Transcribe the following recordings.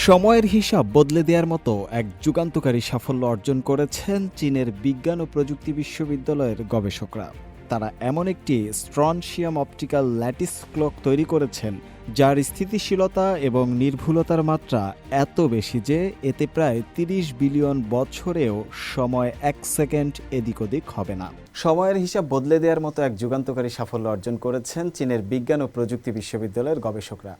সময়ের হিসাব বদলে দেওয়ার মতো এক যুগান্তকারী সাফল্য অর্জন করেছেন চীনের বিজ্ঞান ও প্রযুক্তি বিশ্ববিদ্যালয়ের গবেষকরা। তারা এমন একটি স্ট্রনশিয়াম অপটিক্যাল ল্যাটিস ক্লক তৈরি করেছেন যার স্থিতিশীলতা এবং নির্ভুলতার মাত্রা এত বেশি যে এতে প্রায় ৩০ বিলিয়ন বছরেও সময় ১ সেকেন্ড এদিক ওদিক হবে না। সময়ের হিসাব বদলে দেওয়ার মতো এক যুগান্তকারী সাফল্য অর্জন করেছেন চীনের বিজ্ঞান ও প্রযুক্তি বিশ্ববিদ্যালয়ের গবেষকরা।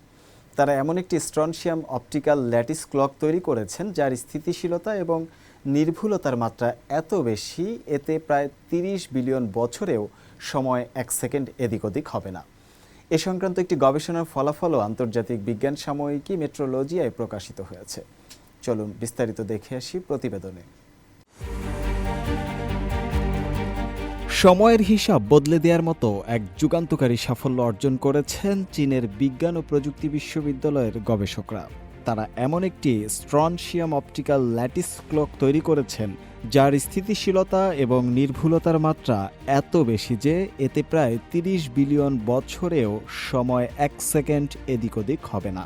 তারা এমন একটি স্ট্রনশিয়াম অপটিক্যাল ল্যাটিস ক্লক তৈরি করেছেন যার স্থিতিশীলতা এবং নির্ভুলতার মাত্রা এত বেশি এতে প্রায় ৩০ বিলিয়ন বছরেও সময় ১ সেকেন্ড এদিক ওদিক হবে না। এ সংক্রান্ত একটি গবেষণার ফলাফলও আন্তর্জাতিক বিজ্ঞান সাময়িকী মেট্রোলজিয়ায় প্রকাশিত হয়েছে। চলুন বিস্তারিত দেখে আসি প্রতিবেদনে। সময়ের হিসাব বদলে দেওয়ার মতো এক যুগান্তকারী সাফল্য অর্জন করেছেন চীনের বিজ্ঞান ও প্রযুক্তি বিশ্ববিদ্যালয়ের গবেষকরা। তারা এমন একটি স্ট্রনশিয়াম অপটিক্যাল ল্যাটিস ক্লক তৈরি করেছেন যার স্থিতিশীলতা এবং নির্ভুলতার মাত্রা এত বেশি যে এতে প্রায় ৩০ বিলিয়ন বছরেও সময় ১ সেকেন্ড এদিক ওদিক হবে না।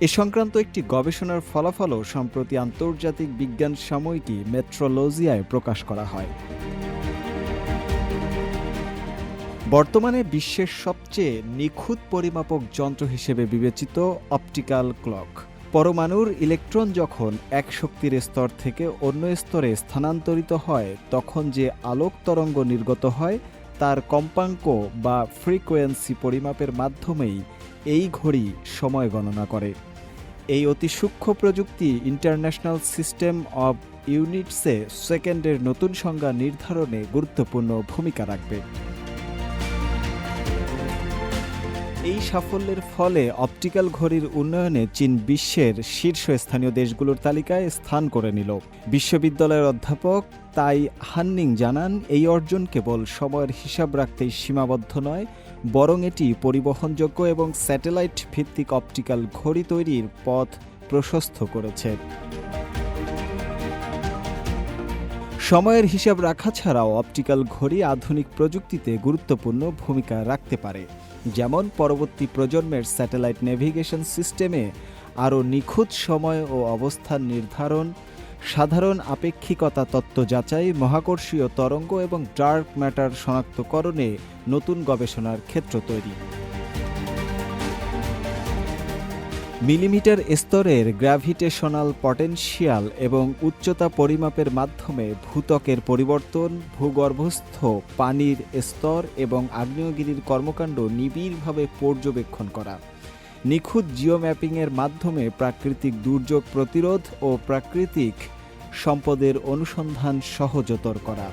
এ সংক্রান্ত একটি গবেষণার ফলাফলও সম্প্রতি আন্তর্জাতিক বিজ্ঞান সাময়িকী মেট্রোলজিয়ায় প্রকাশ করা হয়। বর্তমানে বিশ্বের সবচেয়ে নিখুঁত পরিমাপক যন্ত্র হিসেবে বিবেচিত অপটিক্যাল ক্লক পরমাণুর ইলেকট্রন যখন এক শক্তির স্তর থেকে অন্য স্তরে স্থানান্তরিত হয় তখন যে আলোক তরঙ্গ নির্গত হয় তার কম্পাঙ্ক বা ফ্রিকোয়েন্সি পরিমাপের মাধ্যমেই এই ঘড়ি সময় গণনা করে। এই অতি সূক্ষ্ম প্রযুক্তি ইন্টারন্যাশনাল সিস্টেম অব ইউনিটসে সেকেন্ডের নতুন সংজ্ঞা নির্ধারণে গুরুত্বপূর্ণ ভূমিকা রাখবে। এই সাফল্যের ফলে অপটিক্যাল ঘড়ির উন্নয়নে চীন বিশ্বের শীর্ষস্থানীয় দেশগুলোর তালিকায় স্থান করে নিল। বিশ্ববিদ্যালয়ের অধ্যাপক তাই হাননিং জানান, এই অর্জন কেবল সময়ের হিসাব রাখতেই সীমাবদ্ধ নয়, বরং এটি পরিবহনযোগ্য এবং স্যাটেলাইট ভিত্তিক অপটিক্যাল ঘড়ি তৈরির পথ প্রশস্ত করেছে। সময়ের হিসাব রাখা ছাড়াও অপটিক্যাল ঘড়ি আধুনিক প্রযুক্তিতে গুরুত্বপূর্ণ ভূমিকা রাখতে পারে, যেমন পরবর্তী প্রজন্মের স্যাটেলাইট নেভিগেশন সিস্টেমে আরও নিখুঁত সময় ও অবস্থান নির্ধারণ, সাধারণ আপেক্ষিকতা তত্ত্ব যাচাই, মহাকর্ষীয় তরঙ্গ এবং ডার্ক ম্যাটার শনাক্তকরণে নতুন গবেষণার ক্ষেত্র তৈরি। মিলিমিটার স্তরের গ্র্যাভিটেশনাল পটেনশিয়াল এবং উচ্চতা পরিমাপের মাধ্যমে ভূত্বকের পরিবর্তন, ভূগর্ভস্থ পানির স্তর এবং আগ্নেয়গিরির কর্মকাণ্ড নিবিড়ভাবে পর্যবেক্ষণ করা, নিখুঁত জিওম্যাপিংয়ের মাধ্যমে প্রাকৃতিক দুর্যোগ প্রতিরোধ ও প্রাকৃতিক সম্পদের অনুসন্ধান সহজতর করা।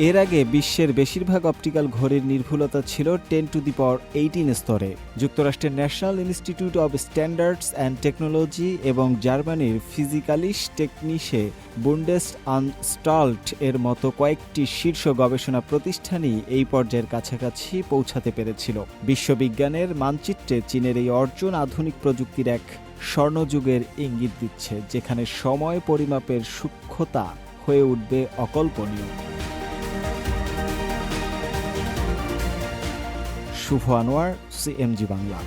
এর আগে বিশ্বের বেশিরভাগ অপটিক্যাল ঘড়ির নির্ভুলতা ছিল 10⁻18 স্তরে। যুক্তরাষ্ট্রের national institute of standards and technology এবং জার্মানির ফিজিকালিশ টেকনিশে বুন্ডেসআনস্টাল্ট এর মতো কয়েকটি শীর্ষ গবেষণা প্রতিষ্ঠানই এই পর্যায়ের কাছাকাছি পৌঁছাতে পেরেছিল। বিশ্ববিজ্ঞানের মানচিত্রে চীনের এই অর্জন আধুনিক প্রযুক্তির এক স্বর্ণযুগের ইঙ্গিত দিচ্ছে, যেখানে সময় পরিমাপের সূক্ষ্মতা হয়ে উঠবে অকল্পনীয়। শুভ আনোয়ার, CMG বাংলা।